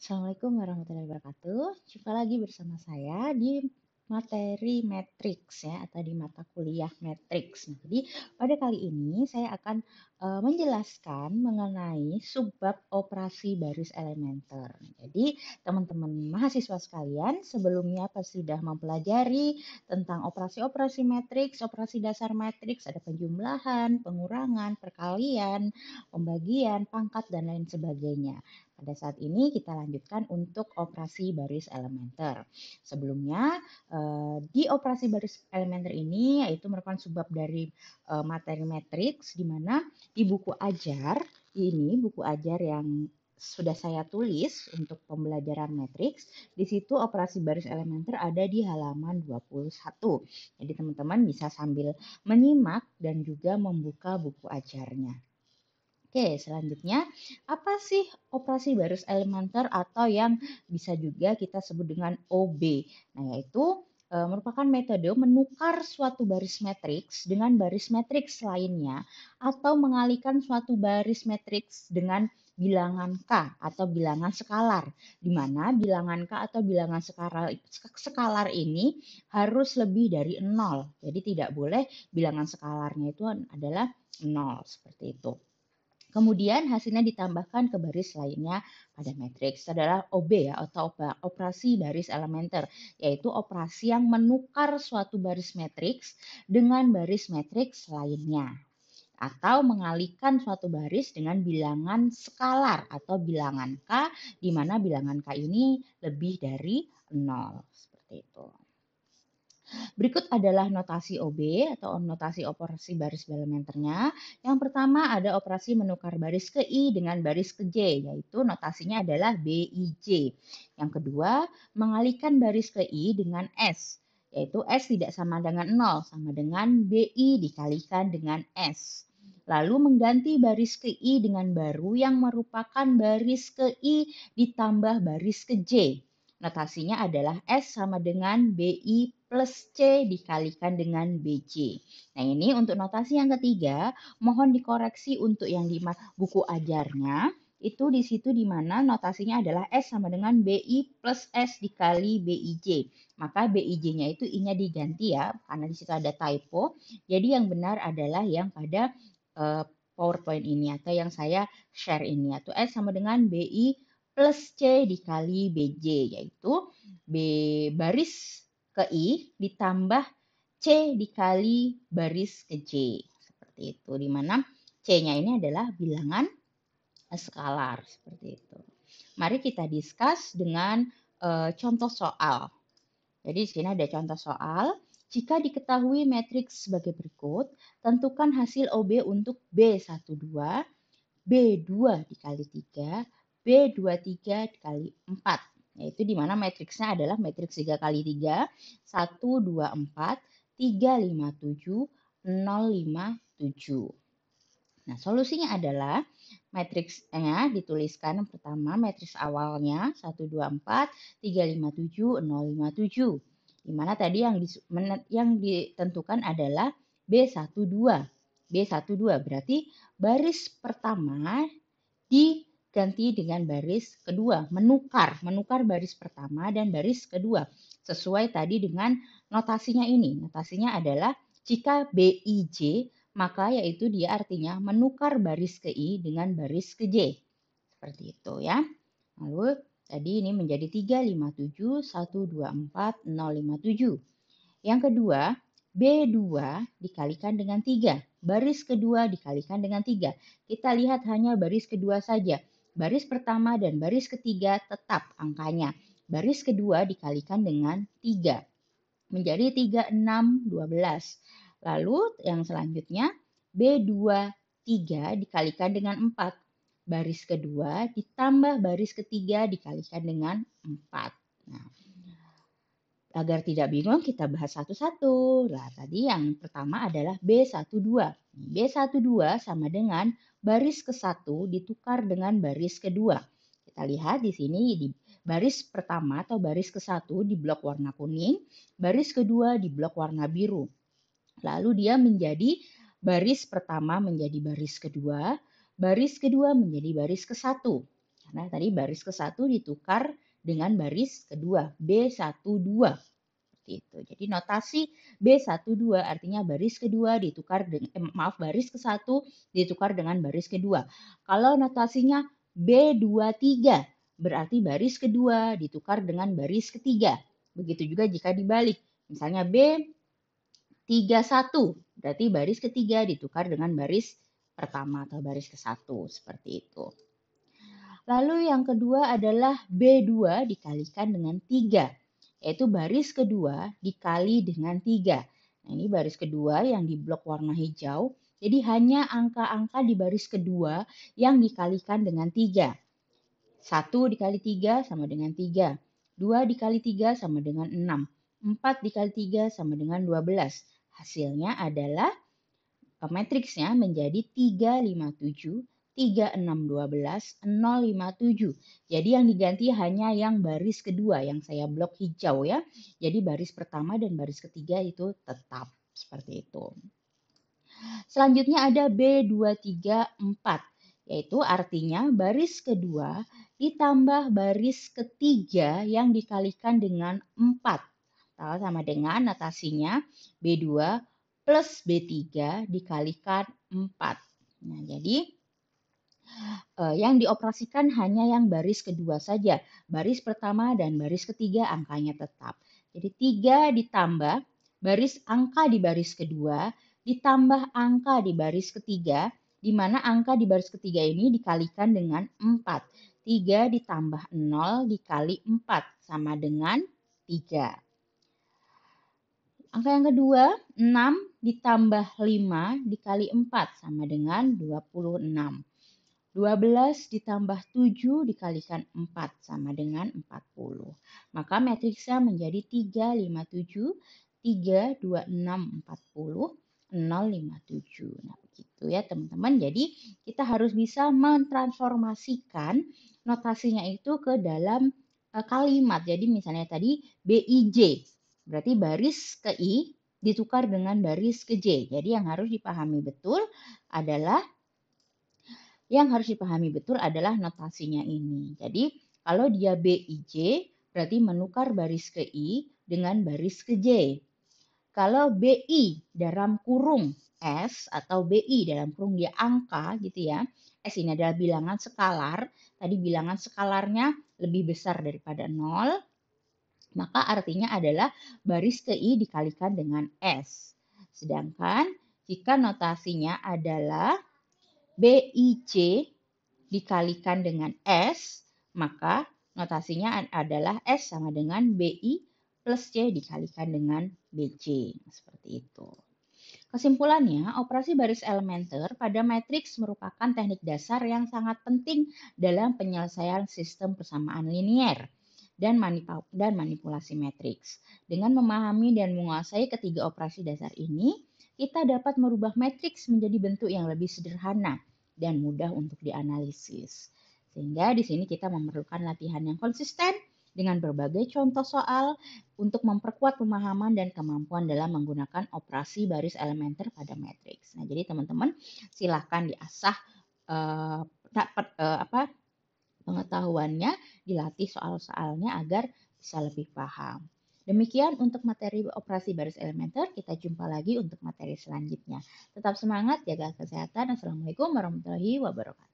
Assalamualaikum warahmatullahi wabarakatuh. Jumpa lagi bersama saya di materi matriks ya atau di mata kuliah matriks. Nah, jadi pada kali ini saya akan menjelaskan mengenai subbab operasi baris elementer. Jadi teman-teman mahasiswa sekalian sebelumnya pasti sudah mempelajari tentang operasi-operasi matriks, operasi dasar matriks, ada penjumlahan, pengurangan, perkalian, pembagian, pangkat dan lain sebagainya. Pada saat ini kita lanjutkan untuk operasi baris elementer. Sebelumnya di operasi baris elementer ini yaitu merupakan subbab dari materi matriks di mana di buku ajar ini buku ajar yang sudah saya tulis untuk pembelajaran matriks. Di situ operasi baris elementer ada di halaman 21. Jadi teman-teman bisa sambil menyimak dan juga membuka buku ajarnya. Oke, selanjutnya apa sih operasi baris elementer atau yang bisa juga kita sebut dengan OB? Nah, yaitu merupakan metode menukar suatu baris matriks dengan baris matriks lainnya atau mengalihkan suatu baris matriks dengan bilangan K atau bilangan skalaar, di mana bilangan K atau bilangan skalaar ini harus lebih dari 0. Jadi tidak boleh bilangan skalaarnya itu adalah 0 seperti itu. Kemudian hasilnya ditambahkan ke baris lainnya pada matriks. Adalah OB ya, atau operasi baris elementer, yaitu operasi yang menukar suatu baris matriks dengan baris matriks lainnya. Atau mengalihkan suatu baris dengan bilangan skalaar atau bilangan K, di mana bilangan K ini lebih dari 0. Seperti itu. Berikut adalah notasi OB atau notasi operasi baris elementernya. Yang pertama ada operasi menukar baris ke I dengan baris ke J, yaitu notasinya adalah BIJ. Yang kedua, mengalihkan baris ke I dengan S, yaitu S tidak sama dengan 0, sama dengan BI dikalikan dengan S. Lalu mengganti baris ke I dengan baru yang merupakan baris ke I ditambah baris ke J. Notasinya adalah S sama dengan BI plus C dikalikan dengan BC. Nah, ini untuk notasi yang ketiga, mohon dikoreksi untuk yang di buku ajarnya. Itu di situ di mana notasinya adalah S sama dengan BI plus S dikali BIJ. Maka BIJ-nya itu I-nya diganti ya, karena di situ ada typo. Jadi yang benar adalah yang pada PowerPoint ini atau yang saya share ini, yaitu S sama dengan BI plus C dikali BJ, yaitu B baris ke I ditambah C dikali baris ke J. Seperti itu, di mana C-nya ini adalah bilangan skalaar. Seperti itu. Mari kita discuss dengan contoh soal. Jadi di sini ada contoh soal. Jika diketahui matriks sebagai berikut, tentukan hasil OB untuk B12, B2 dikali 3, B23 dikali 4. Yaitu di mana matriksnya adalah matriks 3 kali 3, 1, 2, 4, 3, 5, 7, 0, 5, 7. Nah, solusinya adalah matriksnya dituliskan pertama matriks awalnya 1, 2, 4, 3, 5, 7, 0, 5, 7. Di mana tadi yang ditentukan adalah B12. B12 berarti baris pertama diganti dengan baris kedua, menukar baris pertama dan baris kedua. Sesuai tadi dengan notasinya ini. Notasinya adalah jika BIJ maka yaitu dia artinya menukar baris ke I dengan baris ke J. Seperti itu ya. Lalu tadi ini menjadi 3, 5, 7, 1, 2, 4, 0, 5, 7. Yang kedua, B2 dikalikan dengan 3. Baris kedua dikalikan dengan 3. Kita lihat hanya baris kedua saja. Baris pertama dan baris ketiga tetap angkanya. Baris kedua dikalikan dengan 3. Menjadi 3, 6, 12. Lalu yang selanjutnya B23 dikalikan dengan 4. Baris kedua ditambah baris ketiga dikalikan dengan 4. Nah, agar tidak bingung kita bahas satu-satu. Nah, tadi yang pertama adalah B12. B12 sama dengan baris ke-1 ditukar dengan baris kedua. Kita lihat di sini di baris pertama atau baris ke-1 di blok warna kuning, baris kedua di blok warna biru. Lalu dia menjadi baris pertama menjadi baris kedua menjadi baris ke-1. Karena tadi baris ke-1 ditukar dengan baris kedua, B12. Seperti itu. Jadi notasi B12 artinya baris kedua ditukar dengan, baris ke-1 ditukar dengan baris kedua. Kalau notasinya B23 berarti baris kedua ditukar dengan baris ketiga. Begitu juga jika dibalik. Misalnya B31 berarti baris ketiga ditukar dengan baris pertama atau baris ke-1 seperti itu. Lalu yang kedua adalah B2 dikalikan dengan 3, yaitu baris kedua dikali dengan 3. Nah, ini baris kedua yang di blok warna hijau, jadi hanya angka-angka di baris kedua yang dikalikan dengan 3. 1 dikali 3 sama dengan 3, 2 dikali 3 sama dengan 6, 4 dikali 3 sama dengan 12. Hasilnya adalah matriksnya menjadi 357, 3612, 057. Jadi yang diganti hanya yang baris kedua yang saya blok hijau ya. Jadi baris pertama dan baris ketiga itu tetap seperti itu. Selanjutnya ada B234, yaitu artinya baris kedua ditambah baris ketiga yang dikalikan dengan 4. Sama dengan notasinya B2 plus B3 dikalikan 4. Nah, jadi yang dioperasikan hanya yang baris kedua saja. Baris pertama dan baris ketiga angkanya tetap. Jadi 3 ditambah baris angka di baris kedua ditambah angka di baris ketiga, di mana angka di baris ketiga ini dikalikan dengan 4. 3 ditambah 0 dikali 4 sama dengan 3. Angka yang kedua, 6 ditambah 5 dikali 4 sama dengan 26. 12 ditambah 7 dikalikan 4 sama dengan 40. Maka matriksnya menjadi 357, 326, 40, 057. Nah, begitu ya teman-teman. Jadi kita harus bisa mentransformasikan notasinya itu ke dalam kalimat. Jadi misalnya tadi BIJ, berarti baris ke I ditukar dengan baris ke J. Jadi yang harus dipahami betul adalah notasinya ini. Jadi kalau dia BIJ berarti menukar baris ke I dengan baris ke J. Kalau BI dalam kurung S atau BI dalam kurung dia angka gitu ya. S ini adalah bilangan skalar. Tadi bilangan skalarnya lebih besar daripada 0. Maka artinya adalah baris ke I dikalikan dengan S. Sedangkan jika notasinya adalah BIC dikalikan dengan S, maka notasinya adalah S sama dengan BI plus C dikalikan dengan BC. Seperti itu. Kesimpulannya, operasi baris elementer pada matriks merupakan teknik dasar yang sangat penting dalam penyelesaian sistem persamaan linier dan manipulasi matriks. Dengan memahami dan menguasai ketiga operasi dasar ini, kita dapat merubah matriks menjadi bentuk yang lebih sederhana dan mudah untuk dianalisis. Sehingga di sini kita memerlukan latihan yang konsisten dengan berbagai contoh soal untuk memperkuat pemahaman dan kemampuan dalam menggunakan operasi baris elementer pada matriks. Nah, jadi teman-teman silahkan diasah pengetahuannya, dilatih soal-soalnya agar bisa lebih paham. Demikian untuk materi operasi baris elementer, kita jumpa lagi untuk materi selanjutnya. Tetap semangat, jaga kesehatan. Assalamualaikum warahmatullahi wabarakatuh.